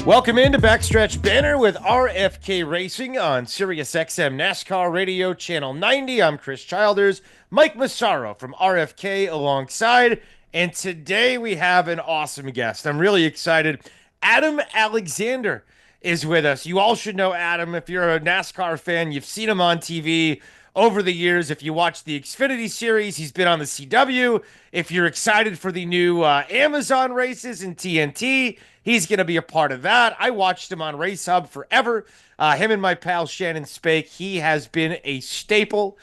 Welcome into Backstretch Banter with RFK Racing on SiriusXM NASCAR Radio Channel 90. I'm Chris Childers, Mike Massaro from RFK alongside, and today we have an awesome guest. I'm really excited. Adam Alexander is with us. You all should know Adam. If you're a NASCAR fan, you've seen him on TV over the years. If you watch the Xfinity series, he's been on the CW. If you're excited for the new Amazon races in TNT, he's going to be a part of that. I watched him on Race Hub forever. Him and my pal Shannon Spake. He has been a staple.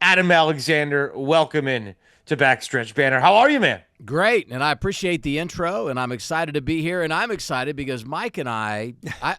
Adam Alexander, welcome in to Backstretch Banter. How are you, man? Great, and I appreciate the intro, and I'm excited to be here, and I'm excited because Mike and I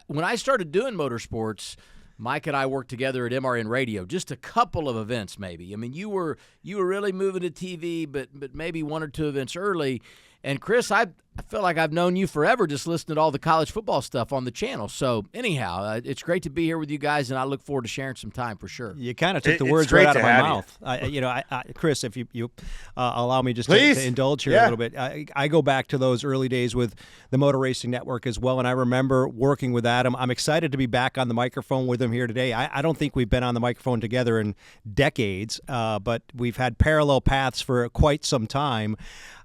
when I started doing motorsports, Mike and I worked together at MRN Radio, just a couple of events maybe. I mean, you were really moving to TV, but maybe one or two events early. And Chris, I feel like I've known you forever just listening to all the college football stuff on the channel. So anyhow, it's great to be here with you guys, and I look forward to sharing some time for sure. You kind of took the words right out of my mouth. Chris, if you allow me just to indulge here a little bit. I go back to those early days with the Motor Racing Network as well, and I remember working with Adam. I'm excited to be back on the microphone with him here today. I don't think we've been on the microphone together in decades, but we've had parallel paths for quite some time.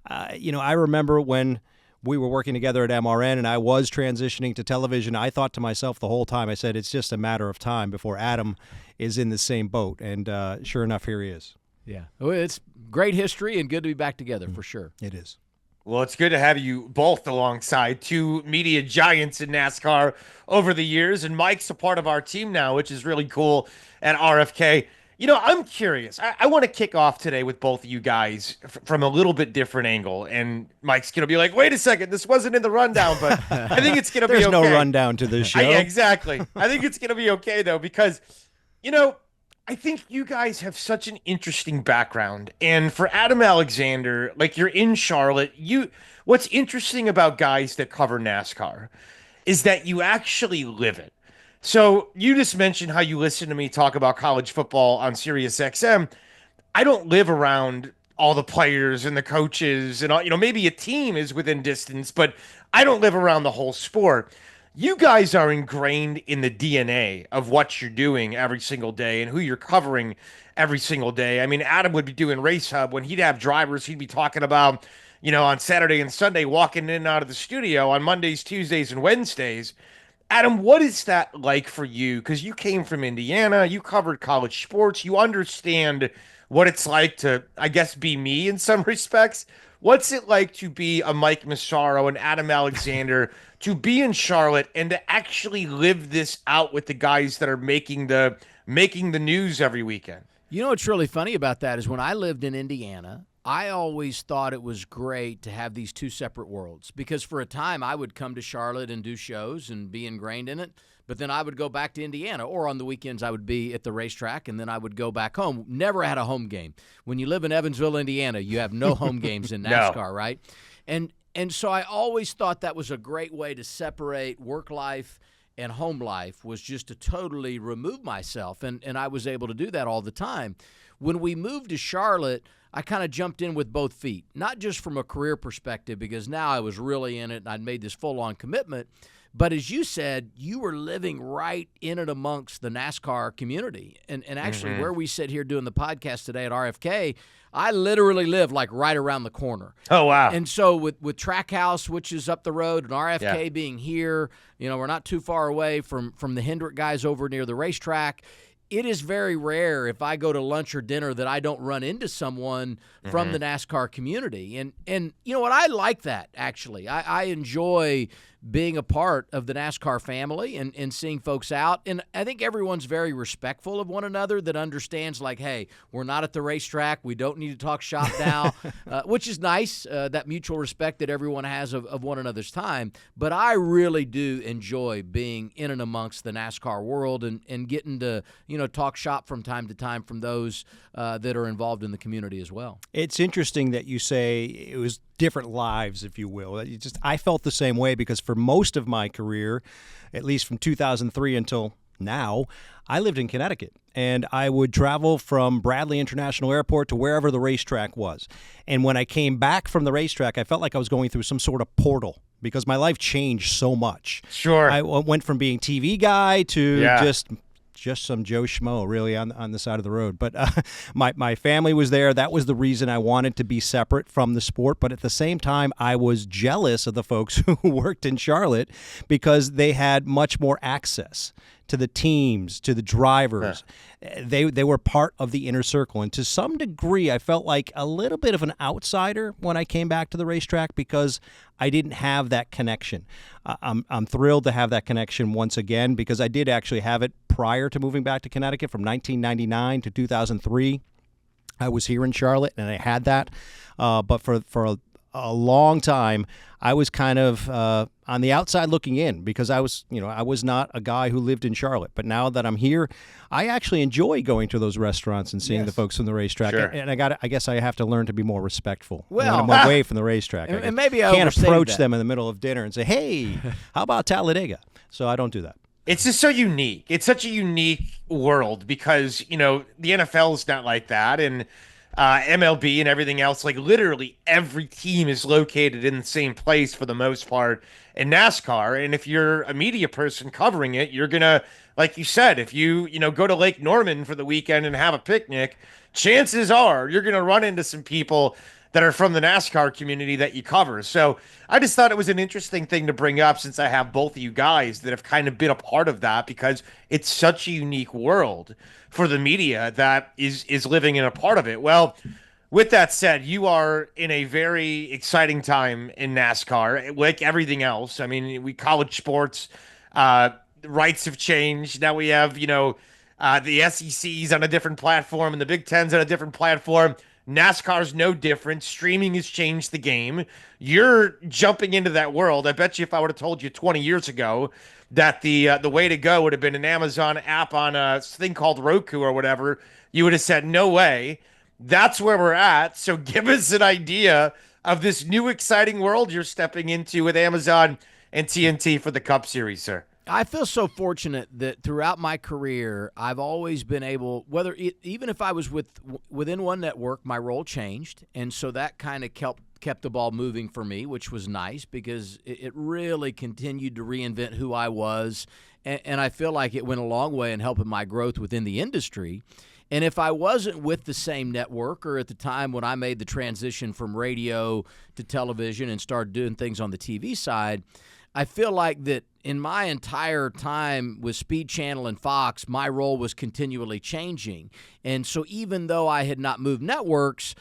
I remember when we were working together at MRN and I was transitioning to television, I thought to myself the whole time, I said, it's just a matter of time before Adam is in the same boat. And sure enough, here he is. Yeah. Well, it's great history and good to be back together for sure. It is. Well, it's good to have you both alongside two media giants in NASCAR over the years. And Mike's a part of our team now, which is really cool at RFK. You know, I'm curious. I want to kick off today with both of you guys from a little bit different angle. And Mike's going to be like, wait a second, this wasn't in the rundown, but I think it's going to be okay. There's no rundown to this show. Yeah, exactly. I think it's going to be okay, though, because, I think you guys have such an interesting background. And for Adam Alexander, like you're in Charlotte, what's interesting about guys that cover NASCAR is that you actually live it. So you just mentioned how you listen to me talk about college football on SiriusXM. I don't live around all the players and the coaches and all, maybe a team is within distance, but I don't live around the whole sport. You guys are ingrained in the DNA of what you're doing every single day and who you're covering every single day. I mean, Adam would be doing Race Hub when he'd have drivers he'd be talking about, on Saturday and Sunday, walking in and out of the studio on Mondays, Tuesdays, and Wednesdays. Adam, what is that like for you? Because you came from Indiana, you covered college sports, you understand what it's like to, I guess, be me in some respects. What's it like to be a Mike Massaro and Adam Alexander, to be in Charlotte and to actually live this out with the guys that are making the news every weekend? You know what's really funny about that is when I lived in Indiana, I always thought it was great to have these two separate worlds because for a time I would come to Charlotte and do shows and be ingrained in it, but then I would go back to Indiana, or on the weekends I would be at the racetrack and then I would go back home. Never had a home game. When you live in Evansville, Indiana, you have no home games in NASCAR, no. Right? And so I always thought that was a great way to separate work life and home life, was just to totally remove myself, and I was able to do that all the time. When we moved to Charlotte, I kind of jumped in with both feet, not just from a career perspective because now I was really in it and I'd made this full-on commitment, but as you said, you were living right in and amongst the NASCAR community. And actually where we sit here doing the podcast today at RFK, I literally live like right around the corner. Oh, wow. And so with Trackhouse, which is up the road, and RFK being here, we're not too far away from the Hendrick guys over near the racetrack. It is very rare if I go to lunch or dinner that I don't run into someone from the NASCAR community. And you know what? I like that, actually. I enjoy being a part of the NASCAR family and seeing folks out. And I think everyone's very respectful of one another, that understands, like, hey, we're not at the racetrack. We don't need to talk shop now, which is nice, that mutual respect that everyone has of one another's time. But I really do enjoy being in and amongst the NASCAR world and getting to, talk shop from time to time from those that are involved in the community as well. It's interesting that you say it was different lives, if you will. I felt the same way because for most of my career, at least from 2003 until now, I lived in Connecticut, and I would travel from Bradley International Airport to wherever the racetrack was. And when I came back from the racetrack, I felt like I was going through some sort of portal. because my life changed so much. Sure. I went from being TV guy to just some Joe Schmo really on the side of the road. But my family was there. That was the reason I wanted to be separate from the sport. But at the same time, I was jealous of the folks who worked in Charlotte because they had much more access to the teams, to the drivers. They were part of the inner circle. And to some degree, I felt like a little bit of an outsider when I came back to the racetrack because I didn't have that connection. I'm thrilled to have that connection once again because I did actually have it prior to moving back to Connecticut from 1999 to 2003. I was here in Charlotte and I had that. But for a long time, I was kind of on the outside looking in because I was not a guy who lived in Charlotte. But now that I'm here, I actually enjoy going to those restaurants and seeing the folks from the racetrack. Sure. And I guess I have to learn to be more respectful when I'm away from the racetrack. And maybe I can't approach them in the middle of dinner and say, "Hey, how about Talladega?" So I don't do that. It's just so unique. It's such a unique world because, the NFL is not like that. And MLB and everything else, like literally every team is located in the same place for the most part in NASCAR. And if you're a media person covering it, you're going to, like you said, if you go to Lake Norman for the weekend and have a picnic, chances are you're going to run into some people that are from the NASCAR community that you cover. So I just thought it was an interesting thing to bring up since I have both of you guys that have kind of been a part of that because it's such a unique world for the media that is living in a part of it. Well, with that said, you are in a very exciting time in NASCAR, like everything else. I mean, college sports, rights have changed. Now we have, the SEC's on a different platform and the Big Ten's on a different platform. NASCAR's no different. Streaming has changed the game. You're jumping into that world. I bet you if I would have told you 20 years ago that the way to go would have been an Amazon app on a thing called Roku or whatever, you would have said, no way. That's where we're at. So give us an idea of this new exciting world you're stepping into with Amazon and TNT for the Cup Series, sir. I feel so fortunate that throughout my career, I've always been able, even if I was within one network, my role changed. And so that kind of kept the ball moving for me, which was nice because it really continued to reinvent who I was. And I feel like it went a long way in helping my growth within the industry. And if I wasn't with the same network or at the time when I made the transition from radio to television and started doing things on the TV side, I feel like that in my entire time with Speed Channel and Fox, my role was continually changing. And so even though I had not moved networks,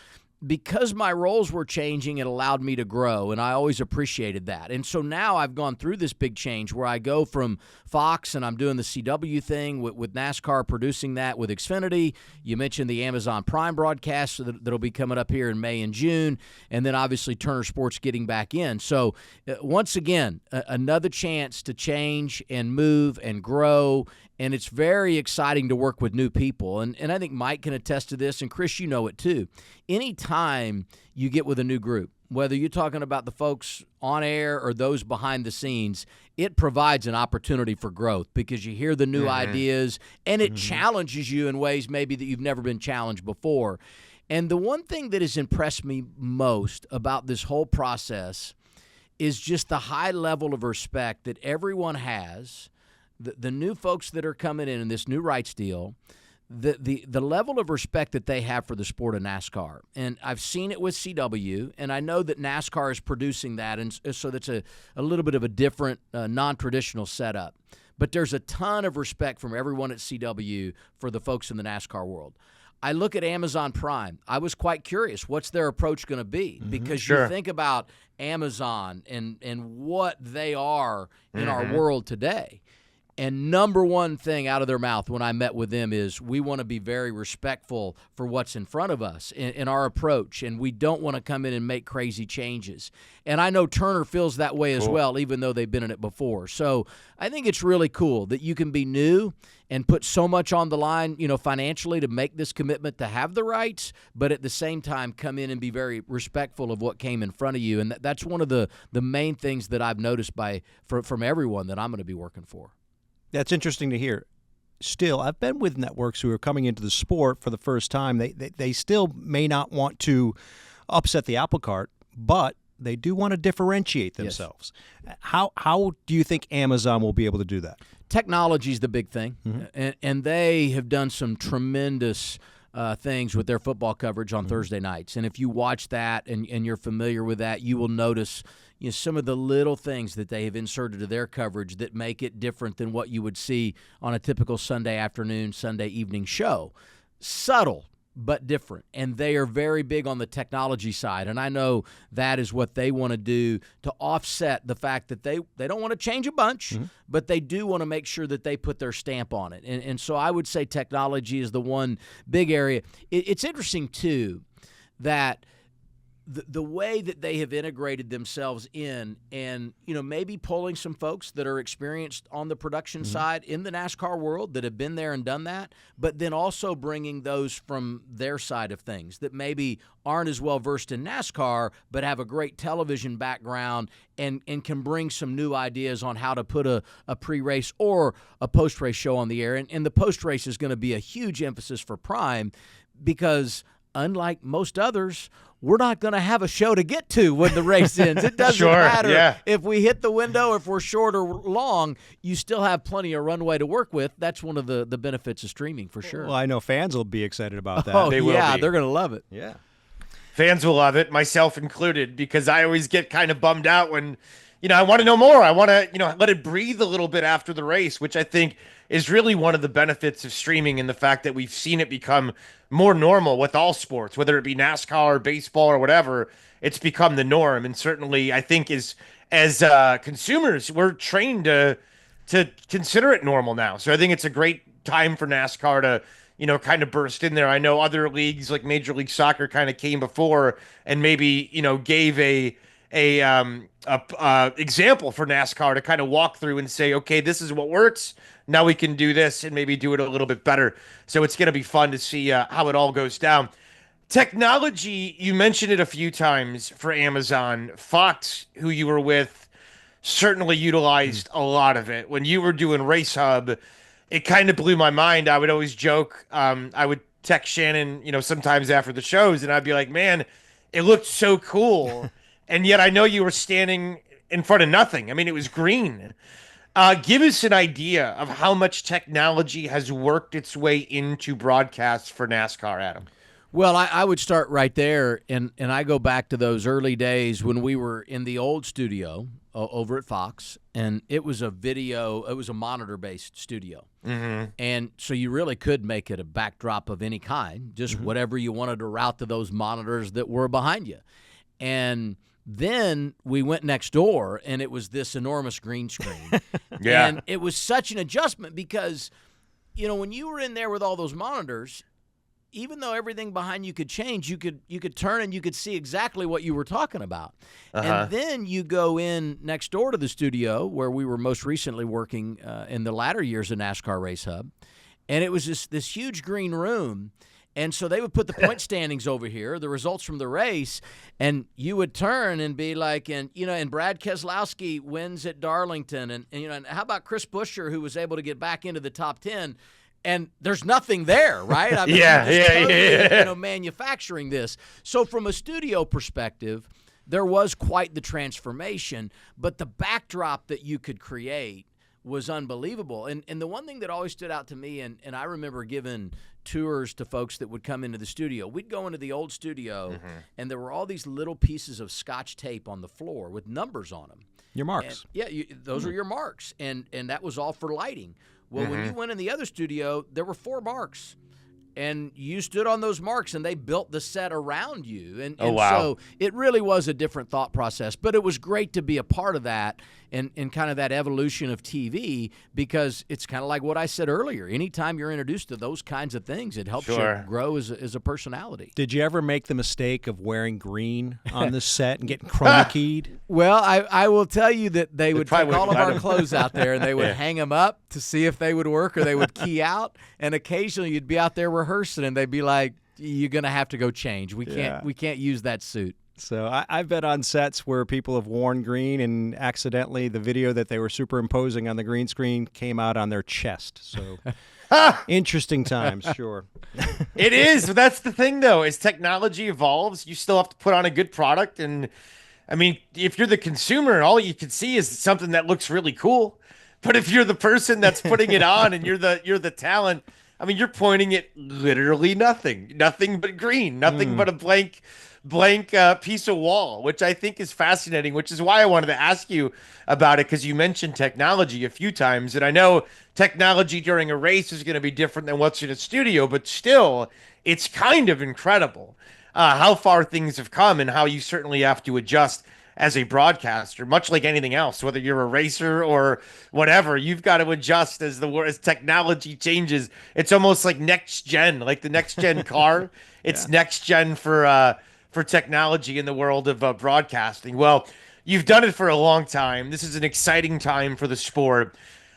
because my roles were changing, it allowed me to grow, and I always appreciated that. And so now I've gone through this big change where I go from Fox and I'm doing the CW thing with NASCAR, producing that with Xfinity. You mentioned the Amazon Prime broadcast that'll be coming up here in May and June, and then obviously Turner Sports getting back in. So once again, another chance to change and move and grow. And it's very exciting to work with new people. And I think Mike can attest to this, and Chris, you know it too. Anytime you get with a new group, whether you're talking about the folks on air or those behind the scenes, it provides an opportunity for growth because you hear the new ideas, and it challenges you in ways maybe that you've never been challenged before. And the one thing that has impressed me most about this whole process is just the high level of respect that everyone has. The new folks that are coming in this new rights deal, the level of respect that they have for the sport of NASCAR. And I've seen it with CW, and I know that NASCAR is producing that, and so that's a little bit of a different, non-traditional setup. But there's a ton of respect from everyone at CW for the folks in the NASCAR world. I look at Amazon Prime. I was quite curious. What's their approach going to be? Because you think about Amazon and what they are in our world today. And number one thing out of their mouth when I met with them is we want to be very respectful for what's in front of us in our approach, and we don't want to come in and make crazy changes. And I know Turner feels that way as well, even though they've been in it before. So I think it's really cool that you can be new and put so much on the line, financially to make this commitment to have the rights, but at the same time come in and be very respectful of what came in front of you. And that's one of the main things that I've noticed from everyone that I'm going to be working for. That's interesting to hear. Still, I've been with networks who are coming into the sport for the first time. They still may not want to upset the apple cart, but they do want to differentiate themselves. Yes. How do you think Amazon will be able to do that? Technology is the big thing, and they have done some tremendous things with their football coverage on Thursday nights. And if you watch that and you're familiar with that, you will notice some of the little things that they have inserted to their coverage that make it different than what you would see on a typical Sunday afternoon, Sunday evening show. Subtle, but different. And they are very big on the technology side. And I know that is what they want to do to offset the fact that they don't want to change a bunch, but they do want to make sure that they put their stamp on it. And so I would say technology is the one big area. It's interesting, too, that the way that they have integrated themselves in and, maybe pulling some folks that are experienced on the production side in the NASCAR world that have been there and done that, but then also bringing those from their side of things that maybe aren't as well versed in NASCAR but have a great television background and can bring some new ideas on how to put a pre-race or a post-race show on the air. And the post-race is going to be a huge emphasis for Prime because unlike most others, we're not going to have a show to get to when the race ends. It doesn't matter if we hit the window, if we're short or long, you still have plenty of runway to work with. That's one of the benefits of streaming for sure. Well, I know fans will be excited about that. Oh, they're going to love it. Yeah. Fans will love it, myself included, because I always get kind of bummed out when, I want to know more. I want to, let it breathe a little bit after the race, which I think is really one of the benefits of streaming and the fact that we've seen it become more normal with all sports, whether it be NASCAR or baseball or whatever. It's become the norm. And certainly I think as consumers, we're trained to consider it normal now. So I think it's a great time for NASCAR to, kind of burst in there. I know other leagues like Major League Soccer kind of came before and maybe, gave a example for NASCAR to kind of walk through and say, okay, this is what works. Now we can do this and maybe do it a little bit better. So it's going to be fun to see how it all goes down. Technology, you mentioned it a few times for Amazon. Fox, who you were with, certainly utilized a lot of it. When you were doing Race Hub, it kind of blew my mind. I would always joke. I would text Shannon, sometimes after the shows, and I'd be like, man, it looked so cool. And yet I know you were standing in front of nothing. I mean, it was green. Give us an idea of how much technology has worked its way into broadcasts for NASCAR, Adam. Well, I would start right there, and I go back to those early days when we were in the old studio over at Fox, and it was a monitor-based studio. And so you really could make it a backdrop of any kind, just whatever you wanted to route to those monitors that were behind you. And then we went next door, and it was this enormous green screen. And it was such an adjustment because, when you were in there with all those monitors, even though everything behind you could change, you could turn and you could see exactly what you were talking about. And then you go in next door to the studio where we were most recently working in the latter years of NASCAR Race Hub, and it was this huge green room. And so they would put the point standings over here, the results from the race, and you would turn and be like, and Brad Keselowski wins at Darlington, and how about Chris Buescher, who was able to get back into the top 10, and there's nothing there, right? I mean, manufacturing this. So from a studio perspective, there was quite the transformation, but the backdrop that you could create was unbelievable. And the one thing that always stood out to me, and I remember giving tours to folks that would come into the studio. We'd go into the old studio, and there were all these little pieces of Scotch tape on the floor with numbers on them. Your marks. And, those are your marks, and that was all for lighting. Well, when you went in the other studio, there were 4 marks. And you stood on those marks, and they built the set around you. And so it really was a different thought process. But it was great to be a part of that and kind of that evolution of TV, because it's kind of like what I said earlier. Anytime you're introduced to those kinds of things, it helps you grow as a personality. Did you ever make the mistake of wearing green on the set and getting chroma keyed? Well, I will tell you that they would take all of our clothes out there, and they would hang them up to see if they would work, or they would key out. And occasionally you'd be out there rehearsing, and they'd be like, "You're going to have to go change. We can't use that suit." So I've been on sets where people have worn green, and accidentally the video that they were superimposing on the green screen came out on their chest. So interesting times, sure. It is. That's the thing, though. As technology evolves, you still have to put on a good product. And I mean, if you're the consumer, all you can see is something that looks really cool. But if you're the person that's putting it on and you're the talent, I mean, you're pointing at literally nothing, nothing but green, nothing but a blank piece of wall, which I think is fascinating, which is why I wanted to ask you about it, because you mentioned technology a few times. And I know technology during a race is going to be different than what's in a studio, but still, it's kind of incredible how far things have come and how you certainly have to adjust as a broadcaster, much like anything else, whether you're a racer or whatever, you've got to adjust as technology changes. It's almost like next gen, like the next gen car. It's next gen for technology in the world of broadcasting. Well, you've done it for a long time. This is an exciting time for the sport.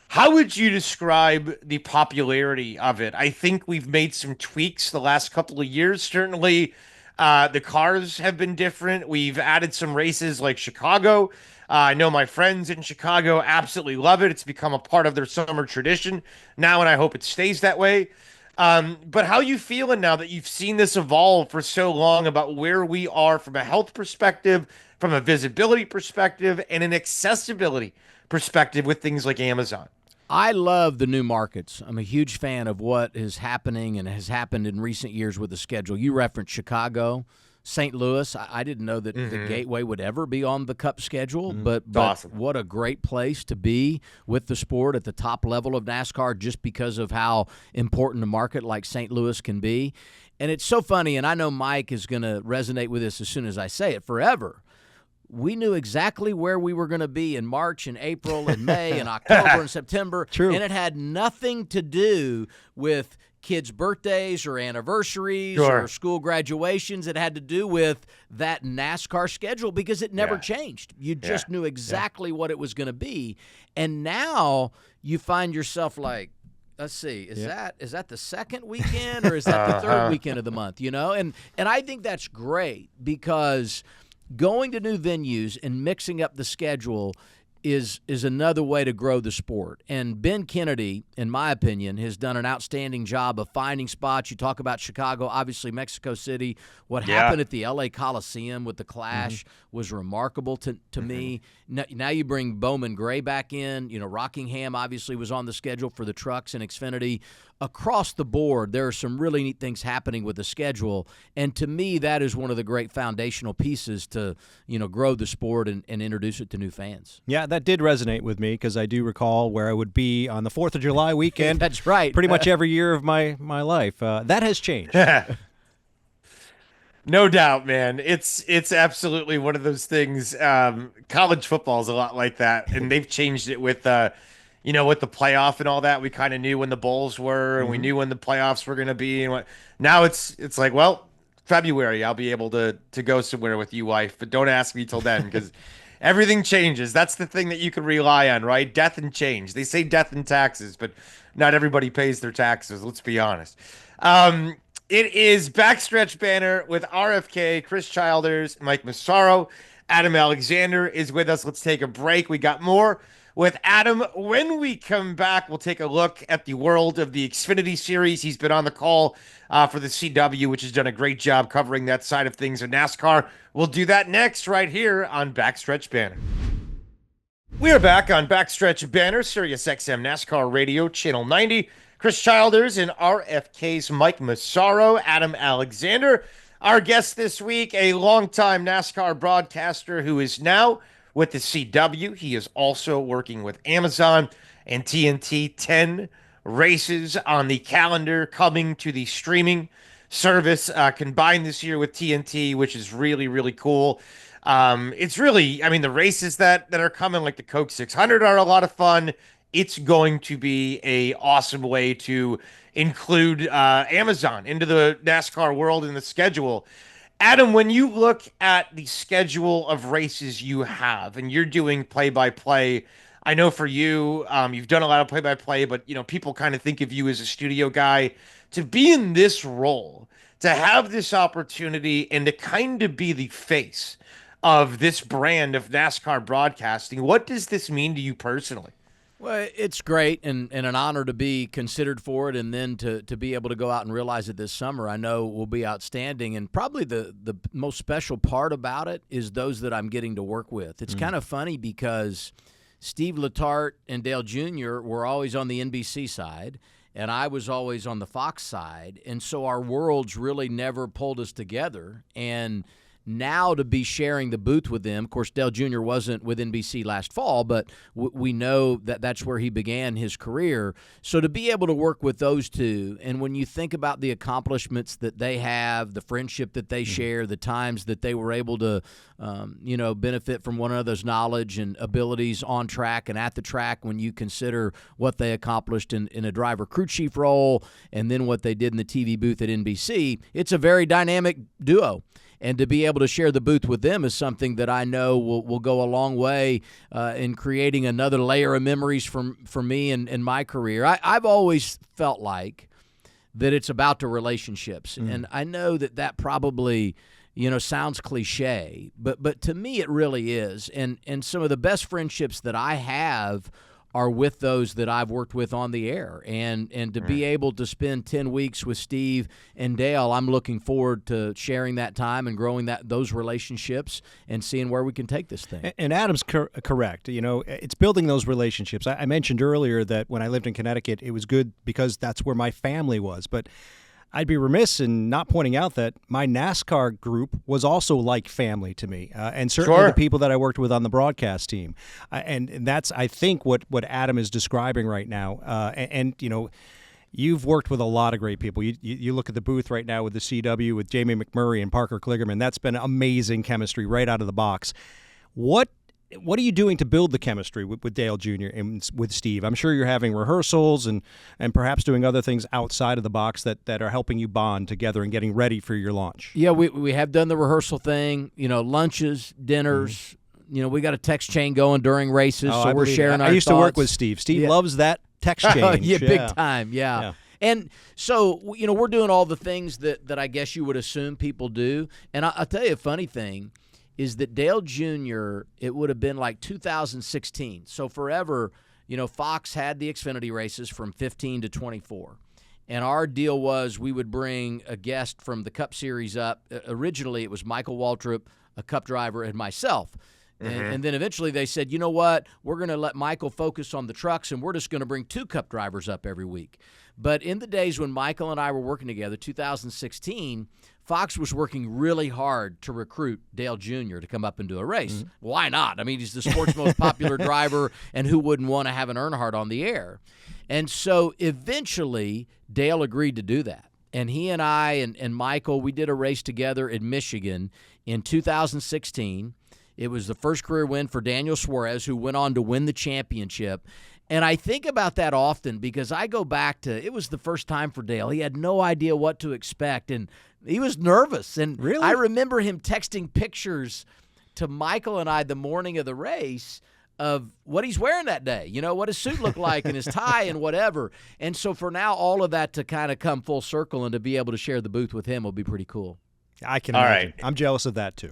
How would you describe the popularity of it? I think we've made some tweaks the last couple of years. Certainly, the cars have been different. We've added some races like Chicago. I know my friends in Chicago absolutely love it. It's become a part of their summer tradition now, and I hope it stays that way. But how you feeling now that you've seen this evolve for so long about where we are from a health perspective, from a visibility perspective, and an accessibility perspective with things like Amazon? I love the new markets. I'm a huge fan of what is happening and has happened in recent years with the schedule. You referenced Chicago, St. Louis. I didn't know that the Gateway would ever be on the Cup schedule, but Awesome. What a great place to be with the sport at the top level of NASCAR just because of how important a market like St. Louis can be. And it's so funny, and I know Mike is going to resonate with this as soon as I say it forever. We knew exactly where we were going to be in March and April and May and October and September. True. And it had nothing to do with kids' birthdays or anniversaries or school graduations. It had to do with that NASCAR schedule because it never changed. You just knew exactly what it was going to be. And now you find yourself like, let's see, is that the second weekend or is that the third weekend of the month, you know? And I think that's great because going to new venues and mixing up the schedule is another way to grow the sport. And Ben Kennedy, in my opinion, has done an outstanding job of finding spots. You talk about Chicago, obviously Mexico City. What happened at the LA Coliseum with the Clash was remarkable to me. Now you bring Bowman Gray back in. You know, Rockingham obviously was on the schedule for the trucks and Xfinity. Across the board, there are some really neat things happening with the schedule. And to me, that is one of the great foundational pieces to, you know, grow the sport and introduce it to new fans. Yeah, that did resonate with me because I do recall where I would be on the 4th of July weekend. That's right. Pretty much every year of my life. That has changed. No doubt, man. It's absolutely one of those things. College football is a lot like that, and they've changed it with with the playoff and all that. We kind of knew when the bowls were, and we knew when the playoffs were going to be, and what. Now it's like, well, February I'll be able to go somewhere with you, wife, but don't ask me till then because everything changes. That's the thing that you can rely on, right? Death and change. They say death and taxes, but not everybody pays their taxes. Let's be honest. It is Backstretch Banter with RFK, Chris Childers, Mike Massaro. Adam Alexander is with us. Let's take a break. We got more with Adam. When we come back, we'll take a look at the world of the Xfinity Series. He's been on the call for the CW, which has done a great job covering that side of things in NASCAR. We'll do that next right here on Backstretch Banter. We are back on Backstretch Banter, Sirius XM NASCAR Radio, Channel 90. Chris Childers and RFK's Mike Massaro, Adam Alexander. Our guest this week, a longtime NASCAR broadcaster who is now with the CW. He is also working with Amazon and TNT. 10 races on the calendar coming to the streaming service combined this year with TNT, which is really, really cool. It's really, I mean, the races that are coming, like the Coke 600, are a lot of fun. It's going to be a awesome way to include Amazon into the NASCAR world and the schedule. Adam, when you look at the schedule of races you have and you're doing play-by-play, I know for you, you've done a lot of play-by-play, but people kind of think of you as a studio guy. To be in this role, to have this opportunity and to kind of be the face of this brand of NASCAR broadcasting, what does this mean to you personally? Well, it's great and an honor to be considered for it, and then to be able to go out and realize it this summer, I know will be outstanding. And probably the most special part about it is those that I'm getting to work with. It's kind of funny because Steve Letarte and Dale Jr. were always on the NBC side, and I was always on the Fox side. And so our worlds really never pulled us together. And now to be sharing the booth with them, of course, Dale Jr. wasn't with NBC last fall, but we know that that's where he began his career. So to be able to work with those two, and when you think about the accomplishments that they have, the friendship that they share, the times that they were able to, benefit from one another's knowledge and abilities on track and at the track, when you consider what they accomplished in a driver crew chief role and then what they did in the TV booth at NBC, it's a very dynamic duo. And to be able to share the booth with them is something that I know will go a long way in creating another layer of memories for me and my career. I've always felt like that it's about the relationships. And I know that probably, sounds cliche, but to me it really is. And some of the best friendships that I have are with those that I've worked with on the air. And to be able to spend 10 weeks with Steve and Dale, I'm looking forward to sharing that time and growing those relationships and seeing where we can take this thing. And Adam's correct. It's building those relationships. I mentioned earlier that when I lived in Connecticut, it was good because that's where my family was. But I'd be remiss in not pointing out that my NASCAR group was also like family to me, and certainly the people that I worked with on the broadcast team. And that's, I think, what Adam is describing right now. You've worked with a lot of great people. You look at the booth right now with the CW, with Jamie McMurray and Parker Kligerman. That's been amazing chemistry right out of the box. What are you doing to build the chemistry with Dale Jr. and with Steve? I'm sure you're having rehearsals and perhaps doing other things outside of the box that are helping you bond together and getting ready for your launch. Yeah, we have done the rehearsal thing, lunches, dinners. We got a text chain going during races, so we're sharing our thoughts. I used to work with Steve. Steve loves that text chain. Yeah, big time, yeah. And so, we're doing all the things that I guess you would assume people do. And I'll tell you a funny thing is that Dale Jr., it would have been like 2016. So forever, Fox had the Xfinity races from 15 to 24. And our deal was we would bring a guest from the Cup Series up. Originally, it was Michael Waltrip, a Cup driver, and myself. And then eventually they said, you know what, we're going to let Michael focus on the trucks, and we're just going to bring 2 Cup drivers up every week. But in the days when Michael and I were working together, 2016, Fox was working really hard to recruit Dale Jr. to come up and do a race. Why not? I mean, he's the sport's most popular driver, and who wouldn't want to have an Earnhardt on the air? And so eventually Dale agreed to do that. And he and I and Michael, we did a race together in Michigan in 2016. It was the first career win for Daniel Suarez, who went on to win the championship. And I think about that often because I go back to, it was the first time for Dale. He had no idea what to expect, and he was nervous. And really? I remember him texting pictures to Michael and I the morning of the race of what he's wearing that day, what his suit looked like and his tie and whatever. And so for now, all of that to kind of come full circle and to be able to share the booth with him will be pretty cool. I can imagine. I'm jealous of that, too.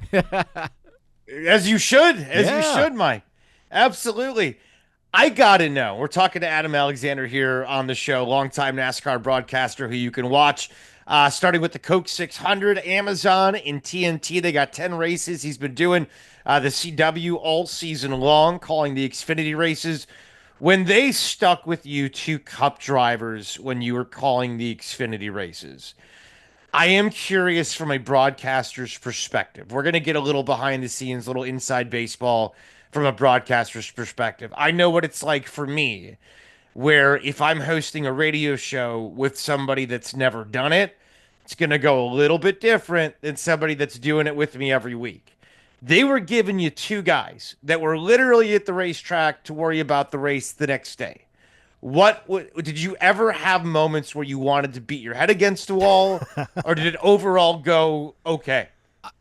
As you should. You should, Mike. Absolutely. I got to know. We're talking to Adam Alexander here on the show, longtime NASCAR broadcaster who you can watch starting with the Coke 600, Amazon, and TNT. They got 10 races. He's been doing the CW all season long, calling the Xfinity races. When they stuck with you 2 Cup drivers when you were calling the Xfinity races, I am curious from a broadcaster's perspective. We're going to get a little behind the scenes, a little inside baseball from a broadcaster's perspective. I know what it's like for me, where if I'm hosting a radio show with somebody that's never done it, it's going to go a little bit different than somebody that's doing it with me every week. They were giving you 2 guys that were literally at the racetrack to worry about the race the next day. What did you ever have moments where you wanted to beat your head against a wall, or did it overall go okay?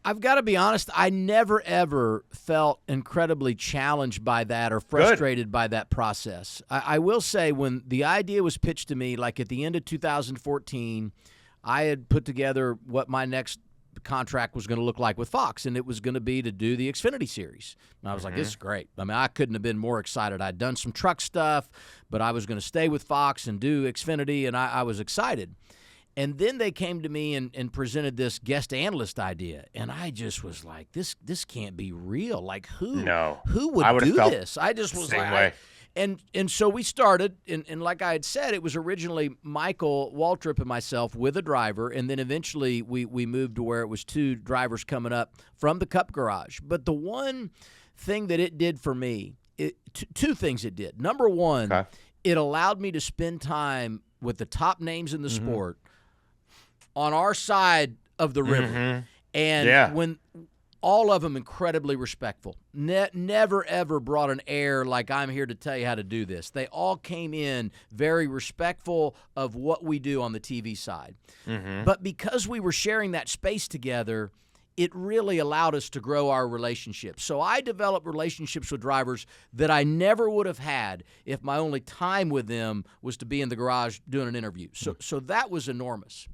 I've got to be honest, I never, ever felt incredibly challenged by that or frustrated by that process. I will say when the idea was pitched to me, like at the end of 2014, I had put together what my next the contract was going to look like with Fox, and it was going to be to do the Xfinity Series. And I was like, this is great. I mean, I couldn't have been more excited. I'd done some truck stuff, but I was going to stay with Fox and do Xfinity, and I was excited. And then they came to me and presented this guest analyst idea, and I just was like, "This can't be real. Like, who would do this?" I just was like, and so we started, and like I had said, it was originally Michael Waltrip and myself with a driver, and then eventually we moved to where it was 2 drivers coming up from the Cup Garage. But the one thing that it did for me, 2 things it did. Number one, it allowed me to spend time with the top names in the sport on our side of the river. And when all of them incredibly respectful, never ever brought an air like I'm here to tell you how to do this. They all came in very respectful of what we do on the TV side. But because we were sharing that space together, it really allowed us to grow our relationships. So I developed relationships with drivers that I never would have had if my only time with them was to be in the garage doing an interview. So that was enormous.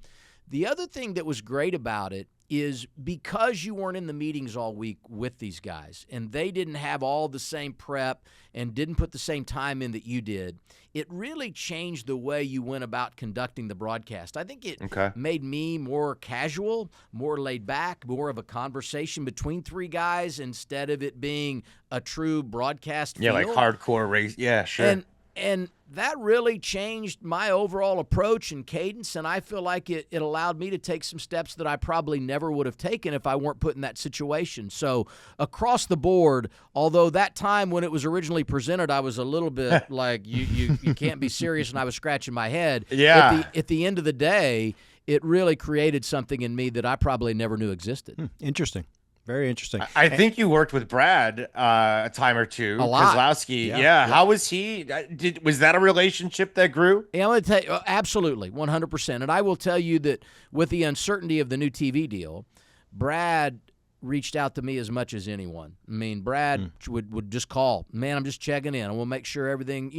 The other thing that was great about it is because you weren't in the meetings all week with these guys and they didn't have all the same prep and didn't put the same time in that you did, it really changed the way you went about conducting the broadcast. I think it made me more casual, more laid back, more of a conversation between 3 guys instead of it being a true broadcast feel. Like hardcore race. Yeah, sure. And that really changed my overall approach and cadence, and I feel like it allowed me to take some steps that I probably never would have taken if I weren't put in that situation. So across the board, although that time when it was originally presented, I was a little bit like, you can't be serious, and I was scratching my head. At the end of the day, it really created something in me that I probably never knew existed. Interesting. Very interesting. I think you worked with Brad a time or two. A lot. Kozlowski. Yeah. How was he? Was that a relationship that grew? Yeah, I'm going to tell you, absolutely, 100%. And I will tell you that with the uncertainty of the new TV deal, Brad reached out to me as much as anyone. I mean, Brad would just call, man, I'm just checking in, and we'll make sure everything,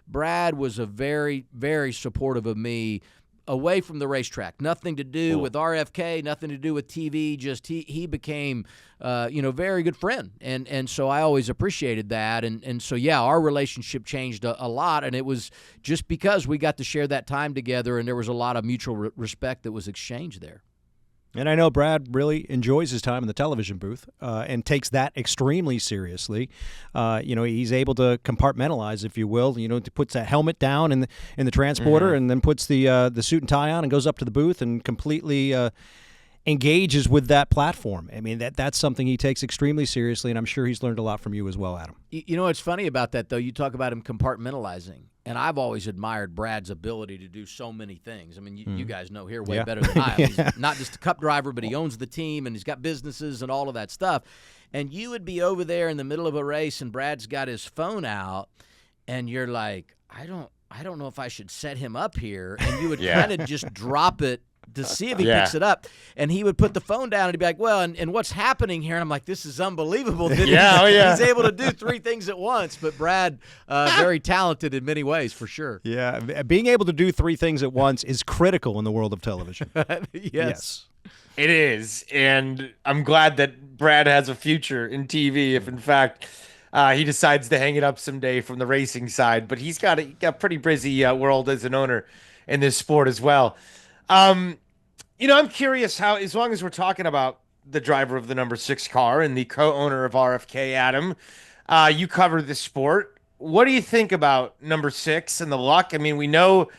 Brad was a very, very supportive of me away from the racetrack. Nothing to do with RFK, nothing to do with TV. Just he became, very good friend. And so I always appreciated that. And so, yeah, our relationship changed a lot. And it was just because we got to share that time together and there was a lot of mutual respect that was exchanged there. And I know Brad really enjoys his time in the television booth and takes that extremely seriously. He's able to compartmentalize, if you will. Puts that helmet down in the transporter and then puts the suit and tie on and goes up to the booth and completely engages with that platform. I mean, that's something he takes extremely seriously, and I'm sure he's learned a lot from you as well, Adam. What's funny about that, though, you talk about him compartmentalizing. And I've always admired Brad's ability to do so many things. I mean, you guys know here way better than I am. He's not just a Cup driver, but he owns the team, and he's got businesses and all of that stuff. And you would be over there in the middle of a race, and Brad's got his phone out, and you're like, I don't know if I should set him up here. And you would kind of just drop it to see if he picks it up. And he would put the phone down and he'd be like, well, and what's happening here? And I'm like, this is unbelievable. He's able to do 3 things at once. But Brad, very talented in many ways, for sure. Yeah, being able to do 3 things at once is critical in the world of television. Yes. It is. And I'm glad that Brad has a future in TV if, in fact, he decides to hang it up someday from the racing side. But he's got a pretty busy world as an owner in this sport as well. I'm curious how, as long as we're talking about the driver of the number 6 car and the co-owner of RFK, Adam, you cover this sport. What do you think about number 6 and the luck? I mean, we know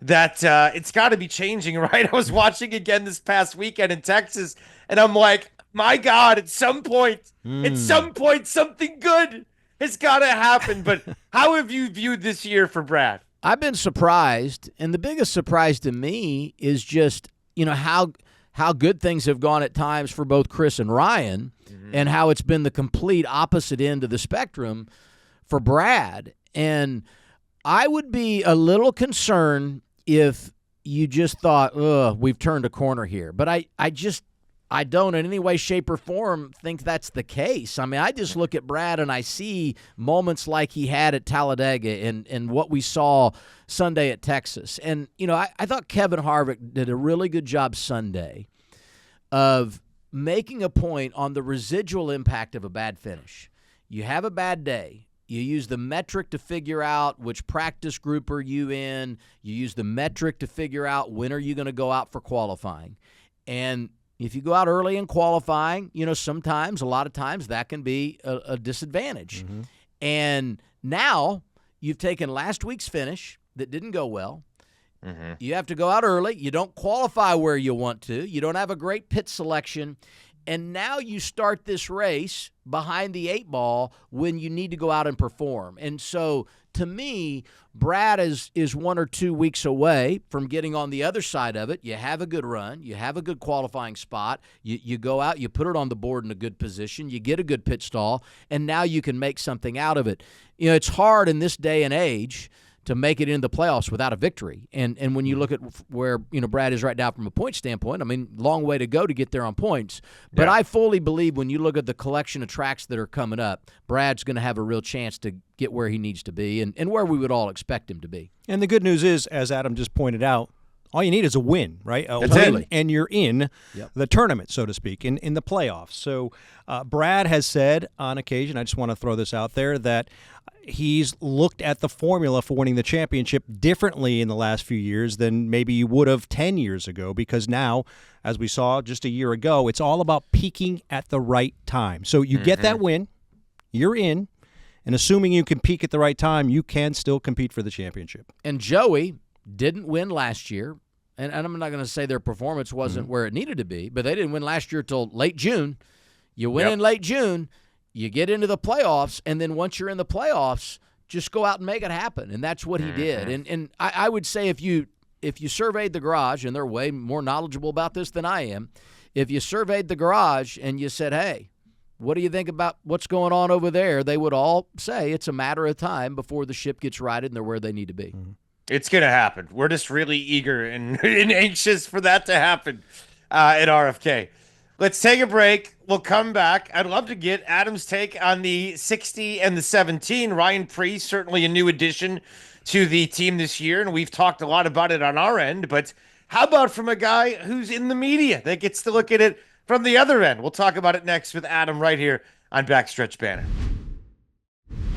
that it's got to be changing, right? I was watching again this past weekend in Texas, and I'm like, my God, at some point, something good has got to happen. But how have you viewed this year for Brad? I've been surprised, and the biggest surprise to me is just, how good things have gone at times for both Chris and Ryan, and how it's been the complete opposite end of the spectrum for Brad. And I would be a little concerned if you just thought, we've turned a corner here. But I don't in any way, shape, or form think that's the case. I mean, I just look at Brad and I see moments like he had at Talladega and what we saw Sunday at Texas. And, I thought Kevin Harvick did a really good job Sunday of making a point on the residual impact of a bad finish. You have a bad day. You use the metric to figure out which practice group are you in. You use the metric to figure out when are you going to go out for qualifying. And if you go out early in qualifying, sometimes, a lot of times, that can be a disadvantage. Mm-hmm. And now you've taken last week's finish that didn't go well. Mm-hmm. You have to go out early. You don't qualify where you want to. You don't have a great pit selection. And now you start this race behind the 8 ball when you need to go out and perform. And so, to me, Brad is 1 or 2 weeks away from getting on the other side of it. You have a good run. You have a good qualifying spot. You go out, you put it on the board in a good position. You get a good pit stall, and now you can make something out of it. It's hard in this day and age to make it into the playoffs without a victory. And when you look at where, Brad is right now from a point standpoint, long way to go to get there on points. But yeah. I fully believe when you look at the collection of tracks that are coming up, Brad's going to have a real chance to get where he needs to be and where we would all expect him to be. And the good news is, as Adam just pointed out, all you need is a win, right? A win, and you're in the tournament, so to speak, in the playoffs. So Brad has said on occasion, I just want to throw this out there, that he's looked at the formula for winning the championship differently in the last few years than maybe you would have 10 years ago, because now, as we saw just a year ago, it's all about peaking at the right time. So you get that win, you're in, and assuming you can peak at the right time, you can still compete for the championship. And Joey didn't win last year, and I'm not going to say their performance wasn't where it needed to be, but they didn't win last year till late June. You win in late June, you get into the playoffs, and then once you're in the playoffs, just go out and make it happen, and that's what he did. And I would say if you surveyed the garage, and they're way more knowledgeable about this than I am, if you surveyed the garage and you said, hey, what do you think about what's going on over there, they would all say it's a matter of time before the ship gets righted and they're where they need to be. It's going to happen. We're just really eager and anxious for that to happen at RFK. Let's take a break. We'll come back. I'd love to get Adam's take on the 60 and the 17. Ryan Preece, certainly a new addition to the team this year, and we've talked a lot about it on our end, but how about from a guy who's in the media that gets to look at it from the other end? We'll talk about it next with Adam right here on Backstretch Banter.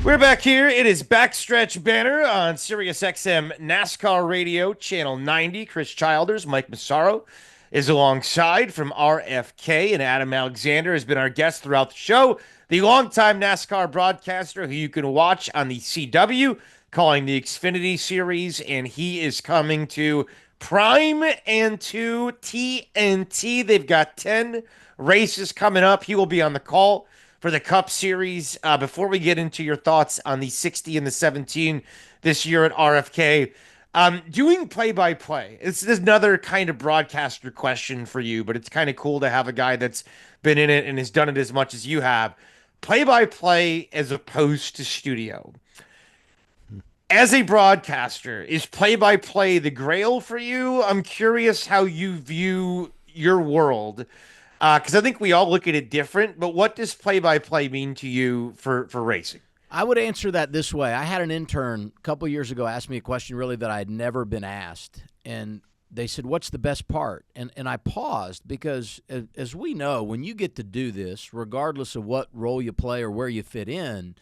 We're back here. It is Backstretch Banter on SiriusXM NASCAR Radio, Channel 90. Chris Childers, Mike Massaro is alongside from RFK, and Adam Alexander has been our guest throughout the show. The longtime NASCAR broadcaster who you can watch on the CW, calling the Xfinity Series, and he is coming to Prime and to TNT. They've got 10 races coming up. He will be on the call for the Cup Series. Before we get into your thoughts on the 60 and the 17 this year at RFK, doing play-by-play, it's another kind of broadcaster question for you, but it's kind of cool to have a guy that's been in it and has done it as much as you have. Play-by-play as opposed to studio. As a broadcaster, is play-by-play the grail for you? I'm curious how you view your world, because I think we all look at it different, but what does play-by-play mean to you for racing? I would answer that this way. I had an intern a couple years ago ask me a question really that I had never been asked, and they said, what's the best part? And I paused because, as we know, when you get to do this, regardless of what role you play or where you fit in,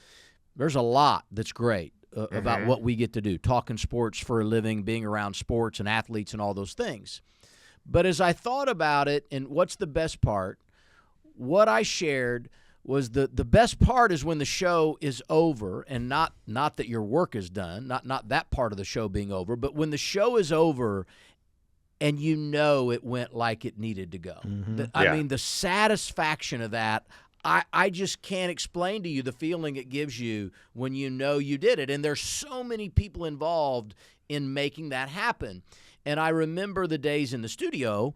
there's a lot that's great about what we get to do, talking sports for a living, being around sports and athletes and all those things. But as I thought about it and what's the best part, what I shared was the best part is when the show is over, and not that your work is done, not that part of the show being over, but when the show is over and you know it went like it needed to go. I mean, the satisfaction of that, I just can't explain to you the feeling it gives you when you know you did it. And there's so many people involved in making that happen. And I remember the days in the studio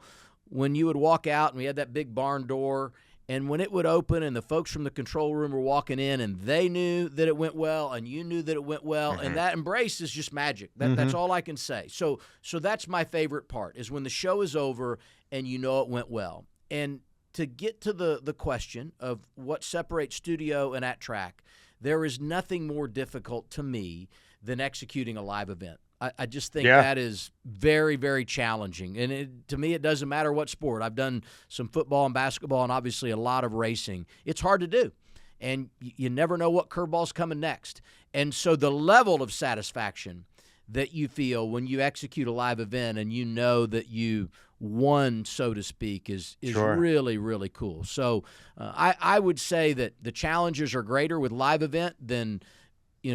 when you would walk out and we had that big barn door, and when it would open and the folks from the control room were walking in and they knew that it went well and you knew that it went well, and that embrace is just magic. That's all I can say. So that's my favorite part, is when the show is over and you know it went well. And to get to the question of what separates studio and at track, there is nothing more difficult to me than executing a live event. I just think that is very, very challenging. And to me, it doesn't matter what sport. I've done some football and basketball and obviously a lot of racing. It's hard to do. And you never know what curveball's coming next. And so the level of satisfaction that you feel when you execute a live event and you know that you won, so to speak, is really, really cool. So I would say that the challenges are greater with live event than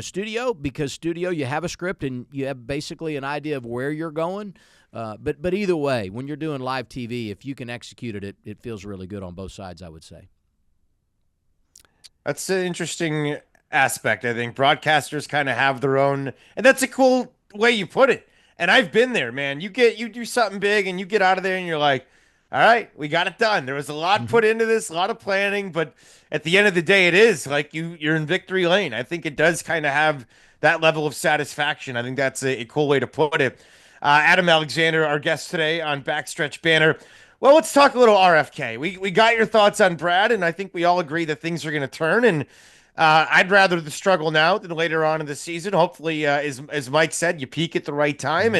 studio, because studio you have a script and you have basically an idea of where you're going. But either way, when you're doing live TV, if you can execute it, it feels really good on both sides, I would say. That's an interesting aspect. I think broadcasters kind of have their own, and that's a cool way you put it. And I've been there, man. You do something big and you get out of there and you're like, all right, we got it done. There was a lot put into this, a lot of planning, but at the end of the day, it is like you're in victory lane. I think it does kind of have that level of satisfaction. I think that's a cool way to put it. Adam Alexander, our guest today on Backstretch Banter. Well, let's talk a little RFK. We got your thoughts on Brad, and I think we all agree that things are going to turn. And I'd rather the struggle now than later on in the season. Hopefully, as Mike said, you peak at the right time,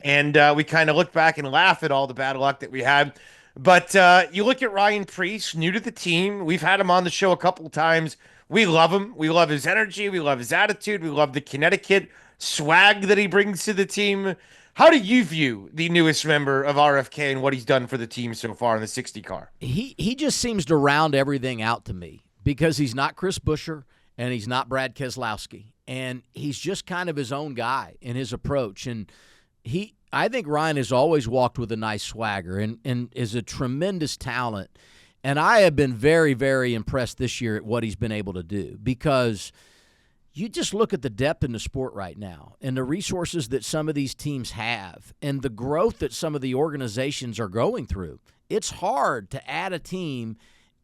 and we kind of look back and laugh at all the bad luck that we had. But you look at Ryan Preece, new to the team. We've had him on the show a couple of times. We love him. We love his energy. We love his attitude. We love the Connecticut swag that he brings to the team. How do you view the newest member of RFK and what he's done for the team so far in the 60 car? He just seems to round everything out to me, because he's not Chris Buescher and he's not Brad Keselowski, and he's just kind of his own guy in his approach. And I think Ryan has always walked with a nice swagger and is a tremendous talent. And I have been very, very impressed this year at what he's been able to do, because you just look at the depth in the sport right now and the resources that some of these teams have and the growth that some of the organizations are going through. It's hard to add a team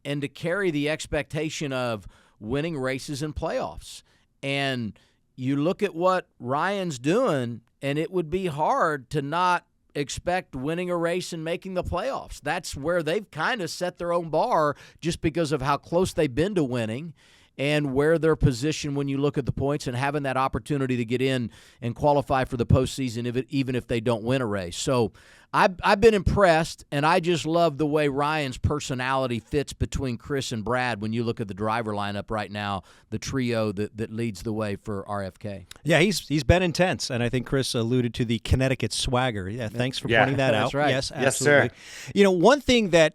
and to carry the expectation of winning races and playoffs. And you look at what Ryan's doing, and it would be hard to not expect winning a race and making the playoffs. That's where they've kind of set their own bar, just because of how close they've been to winning and where they're positioned when you look at the points and having that opportunity to get in and qualify for the postseason, even if they don't win a race. So I've been impressed, and I just love the way Ryan's personality fits between Chris and Brad when you look at the driver lineup right now, the trio that leads the way for RFK. Yeah, he's been intense, and I think Chris alluded to the Connecticut swagger. Yeah, thanks for pointing that out. That's right. Yes, absolutely. Yes, sir. One thing that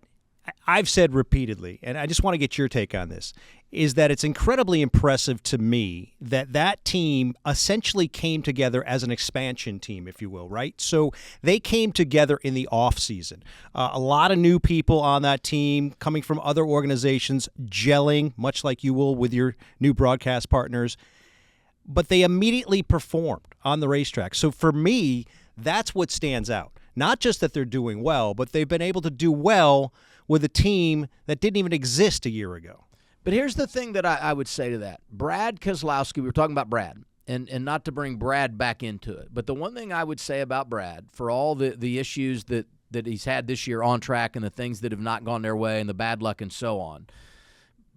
I've said repeatedly, and I just want to get your take on this, is that it's incredibly impressive to me that team essentially came together as an expansion team, if you will, right? So they came together in the offseason. A lot of new people on that team coming from other organizations, gelling, much like you will with your new broadcast partners. But they immediately performed on the racetrack. So for me, that's what stands out. Not just that they're doing well, but they've been able to do well with a team that didn't even exist a year ago. But here's the thing that I would say to that. Brad Keselowski, we were talking about Brad, and not to bring Brad back into it, but the one thing I would say about Brad, for all the issues that he's had this year on track and the things that have not gone their way and the bad luck and so on,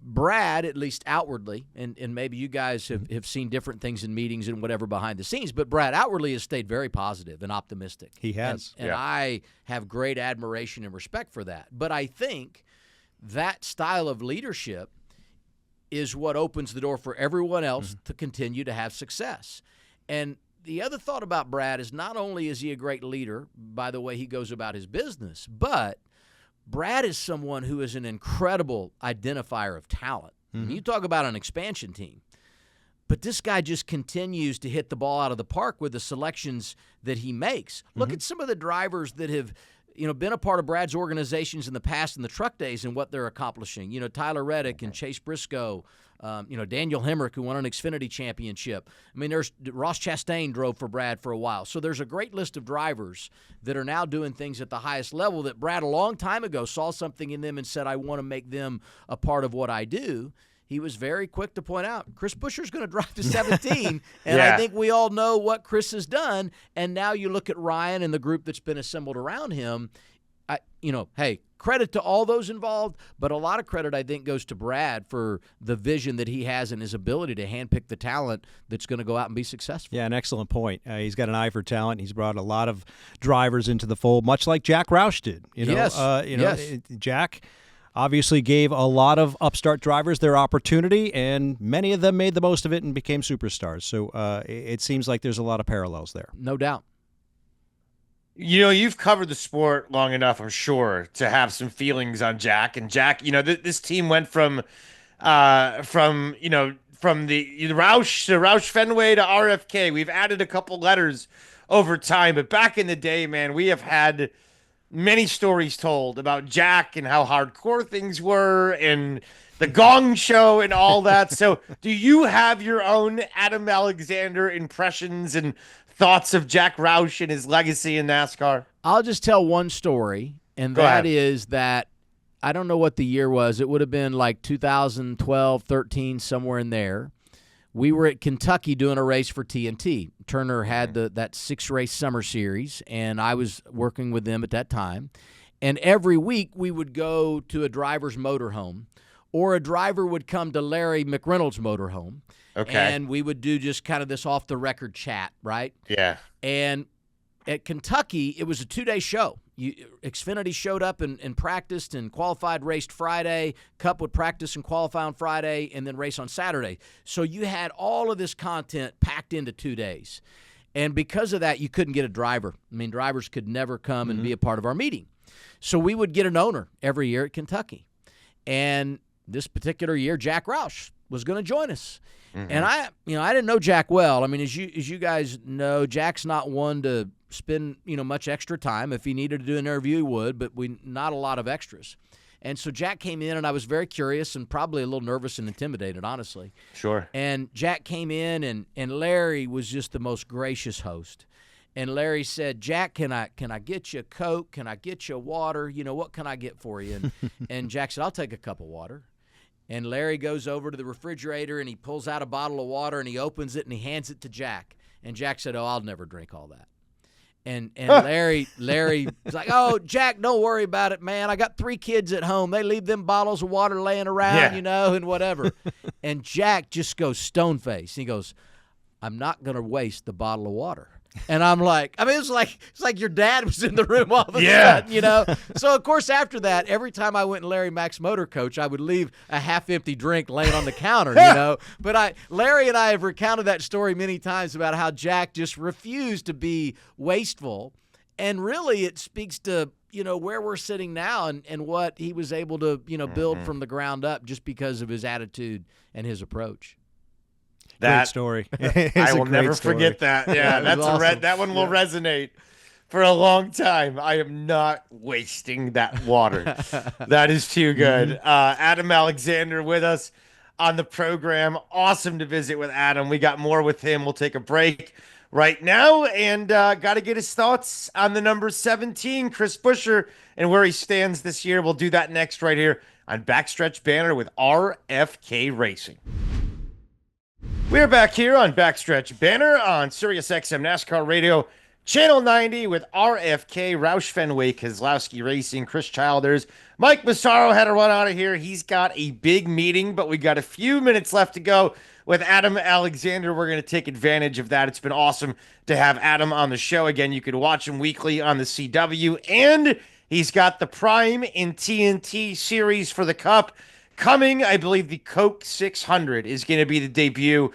Brad, at least outwardly, and maybe you guys have seen different things in meetings and whatever behind the scenes, but Brad outwardly has stayed very positive and optimistic. He has. And I have great admiration and respect for that. But I think that style of leadership is what opens the door for everyone else to continue to have success. And the other thought about Brad is not only is he a great leader by the way he goes about his business, but Brad is someone who is an incredible identifier of talent. You talk about an expansion team, but this guy just continues to hit the ball out of the park with the selections that he makes. Look at some of the drivers that have been a part of Brad's organizations in the past in the truck days and what they're accomplishing. Tyler Reddick and Chase Briscoe, Daniel Hemrick, who won an Xfinity championship. I mean, there's Ross Chastain drove for Brad for a while. So there's a great list of drivers that are now doing things at the highest level that Brad a long time ago saw something in them and said, I want to make them a part of what I do. He was very quick to point out, Chris Buescher's going to drive to 17, and I think we all know what Chris has done. And now you look at Ryan and the group that's been assembled around him. hey, credit to all those involved, but a lot of credit, I think, goes to Brad for the vision that he has and his ability to handpick the talent that's going to go out and be successful. Yeah, an excellent point. He's got an eye for talent. He's brought a lot of drivers into the fold, much like Jack Roush did. Yes. Jack obviously gave a lot of upstart drivers their opportunity, and many of them made the most of it and became superstars. So it seems like there's a lot of parallels there. No doubt. You've covered the sport long enough, I'm sure, to have some feelings on Jack. And Jack, this team went from the Roush Fenway to RFK. We've added a couple letters over time, but back in the day, man, we have had many stories told about Jack and how hardcore things were and the Gong Show and all that. So do you have your own Adam Alexander impressions and thoughts of Jack Roush and his legacy in NASCAR? I'll just tell one story, and that is that I don't know what the year was. It would have been like 2012, 13, somewhere in there. We were at Kentucky doing a race for TNT. Turner had that 6-race summer series, and I was working with them at that time. And every week we would go to a driver's motorhome, or a driver would come to Larry McReynolds' motorhome. Okay. And we would do just kind of this off-the-record chat, right? Yeah. And at Kentucky, it was a 2-day show. Xfinity showed up and practiced and qualified, raced Friday. Cup would practice and qualify on Friday and then race on Saturday. So you had all of this content packed into 2 days. And because of that, you couldn't get a driver. I mean, drivers could never come and be a part of our meeting. So we would get an owner every year at Kentucky. And this particular year, Jack Roush was going to join us. And I didn't know Jack well. I mean, as you guys know, Jack's not one to spend, much extra time. If he needed to do an interview, he would, but not a lot of extras. And so Jack came in, and I was very curious and probably a little nervous and intimidated, honestly. Sure. And Jack came in, and Larry was just the most gracious host. And Larry said, "Jack, can I get you a Coke? Can I get you water? What can I get for you?" And Jack said, "I'll take a cup of water." And Larry goes over to the refrigerator, and he pulls out a bottle of water, and he opens it, and he hands it to Jack. And Jack said, "Oh, I'll never drink all that." And Larry was like, "Oh, Jack, don't worry about it, man. I got 3 kids at home. They leave them bottles of water laying around, and whatever." And Jack just goes stone-faced. He goes, "I'm not going to waste the bottle of water." And I'm like, it's like your dad was in the room all of a sudden, So, of course, after that, every time I went to Larry Mack's motor coach, I would leave a half-empty drink laying on the counter, But Larry and I have recounted that story many times about how Jack just refused to be wasteful. And really it speaks to, where we're sitting now and what he was able to, build from the ground up just because of his attitude and his approach. Great story. I will never forget that. Yeah, that's awesome. That one will resonate for a long time. I am not wasting that water. That is too good. Adam Alexander with us on the program. Awesome to visit with Adam. We got more with him. We'll take a break right now and got to get his thoughts on the number 17, Chris Buescher, and where he stands this year. We'll do that next right here on Backstretch Banter with RFK Racing. We're back here on Backstretch Banter on SiriusXM NASCAR Radio, Channel 90 with RFK, Roush Fenway, Keselowski Racing, Chris Childers. Mike Massaro had to run out of here. He's got a big meeting, but we got a few minutes left to go with Adam Alexander. We're going to take advantage of that. It's been awesome to have Adam on the show. Again, you can watch him weekly on the CW, and he's got the Prime and TNT series for the Cup coming. I believe the Coke 600 is going to be the debut.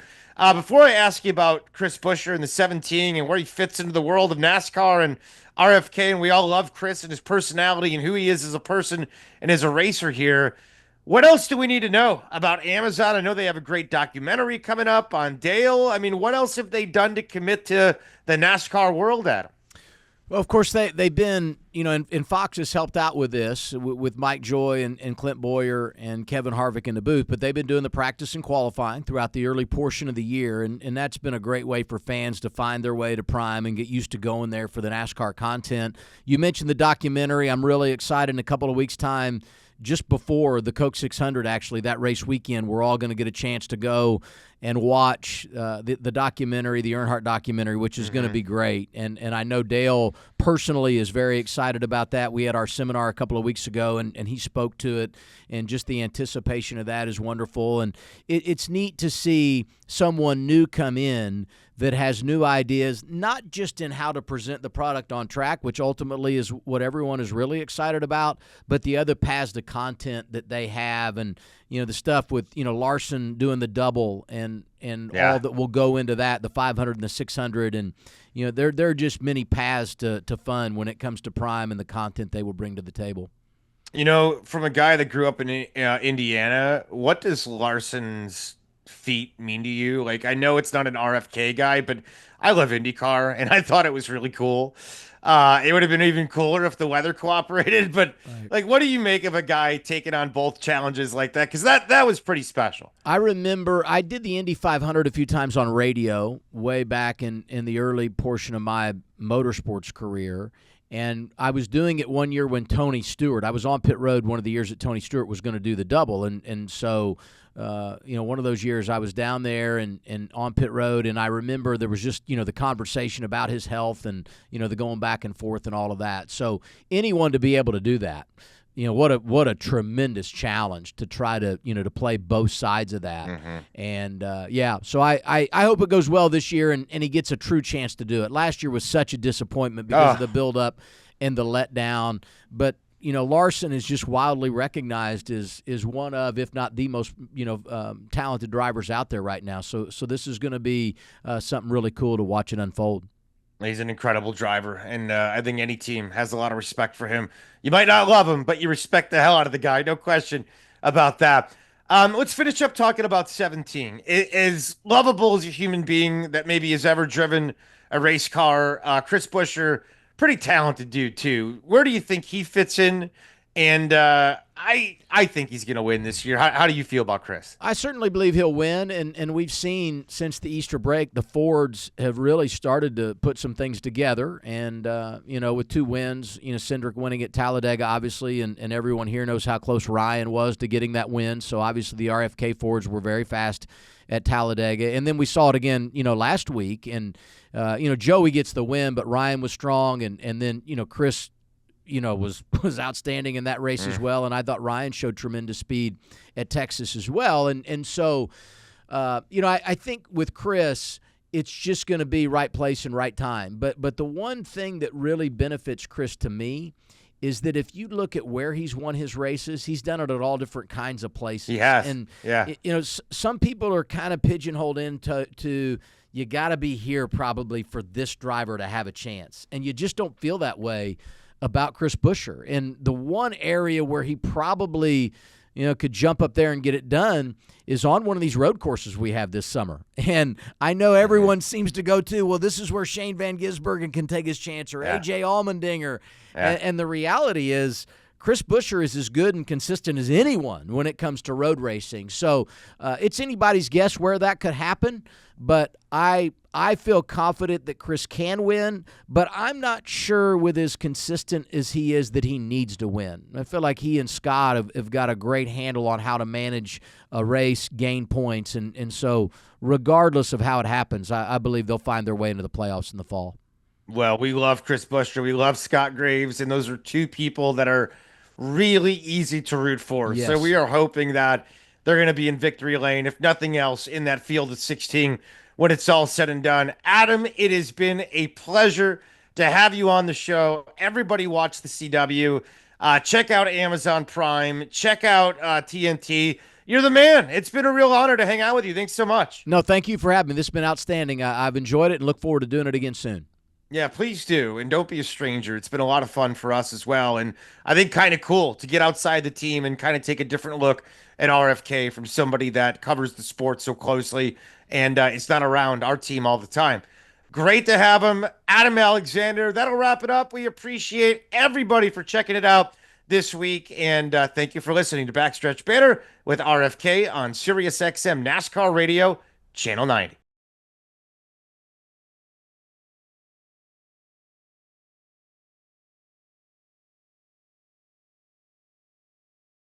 Before I ask you about Chris Buescher and the 17 and where he fits into the world of NASCAR and RFK, and we all love Chris and his personality and who he is as a person and as a racer here, what else do we need to know about Amazon? I know they have a great documentary coming up on Dale. I mean, what else have they done to commit to the NASCAR world, Adam? Well, of course, they've been, and Fox has helped out with this, with Mike Joy and Clint Boyer and Kevin Harvick in the booth, but they've been doing the practice and qualifying throughout the early portion of the year, and that's been a great way for fans to find their way to Prime and get used to going there for the NASCAR content. You mentioned the documentary. I'm really excited in a couple of weeks' time. Just before the Coke 600, actually, that race weekend, we're all going to get a chance to go and watch the documentary, the Earnhardt documentary, which is going to be great. And I know Dale personally is very excited about that. We had our seminar a couple of weeks ago, and he spoke to it, and just the anticipation of that is wonderful. And it's neat to see someone new come in that has new ideas, not just in how to present the product on track, which ultimately is what everyone is really excited about, but the other paths to content that they have, and the stuff with Larson doing the double and all that will go into that, the 500 and the 600, and there are just many paths to fun when it comes to Prime and the content they will bring to the table. From a guy that grew up in Indiana, what does Larson's feat mean to you? Like, I know it's not an RFK guy, but I love IndyCar, and I thought it was really cool. It would have been even cooler if the weather cooperated, but like, what do you make of a guy taking on both challenges like that? Because that was pretty special. I remember I did the Indy 500 a few times on radio way back in the early portion of my motorsports career. And I was doing it one year when Tony Stewart, I was on pit road one of the years that Tony Stewart was going to do the double. And so, one of those years I was down there and on pit road, and I remember there was just, the conversation about his health and, the going back and forth and all of that. So anyone to be able to do that, what a tremendous challenge to try to, to play both sides of that. And, so I hope it goes well this year and he gets a true chance to do it. Last year was such a disappointment because of the buildup and the letdown. But, Larson is just wildly recognized as one of, if not the most, talented drivers out there right now. So this is going to be something really cool to watch it unfold. He's an incredible driver, and I think any team has a lot of respect for him. You might not love him, but you respect the hell out of the guy. No question about that. Let's finish up talking about 17. As lovable as a human being that maybe has ever driven a race car, Chris Buescher, pretty talented dude too. Where do you think he fits in? And I think he's going to win this year. How do you feel about Chris? I certainly believe he'll win, and we've seen since the Easter break, the Fords have really started to put some things together. And, with 2 wins, Cindric winning at Talladega, obviously, and everyone here knows how close Ryan was to getting that win. So, obviously, the RFK Fords were very fast at Talladega. And then we saw it again, last week. And, Joey gets the win, but Ryan was strong. And then, Chris was outstanding in that race as well, and I thought Ryan showed tremendous speed at Texas as well. And so, I think with Chris, it's just going to be right place and right time. But the one thing that really benefits Chris to me is that if you look at where he's won his races, he's done it at all different kinds of places. He has. And, yeah. Some people are kind of pigeonholed into you got to be here probably for this driver to have a chance. And you just don't feel that way about Chris Buescher. And the one area where he probably, could jump up there and get it done is on one of these road courses we have this summer. And I know everyone seems to go to, well, this is where Shane Van Gisbergen can take his chance, or A.J. Allmendinger. Yeah. And the reality is Chris Buescher is as good and consistent as anyone when it comes to road racing. So it's anybody's guess where that could happen. But I feel confident that Chris can win, but I'm not sure with as consistent as he is that he needs to win. I feel like he and Scott have got a great handle on how to manage a race, gain points, and so regardless of how it happens, I believe they'll find their way into the playoffs in the fall. Well, we love Chris Buescher. We love Scott Graves, and those are 2 people that are really easy to root for. Yes. So we are hoping that they're going to be in victory lane, if nothing else, in that field of 16 when it's all said and done. Adam, it has been a pleasure to have you on the show. Everybody watch the CW. Check out Amazon Prime. Check out TNT. You're the man. It's been a real honor to hang out with you. Thanks so much. No, thank you for having me. This has been outstanding. I've enjoyed it and look forward to doing it again soon. Yeah, please do. And don't be a stranger. It's been a lot of fun for us as well. And I think kind of cool to get outside the team and kind of take a different look at RFK from somebody that covers the sport so closely and it's not around our team all the time. Great to have him. Adam Alexander. That'll wrap it up. We appreciate everybody for checking it out this week. And thank you for listening to Backstretch Banter with RFK on SiriusXM NASCAR Radio, Channel 90.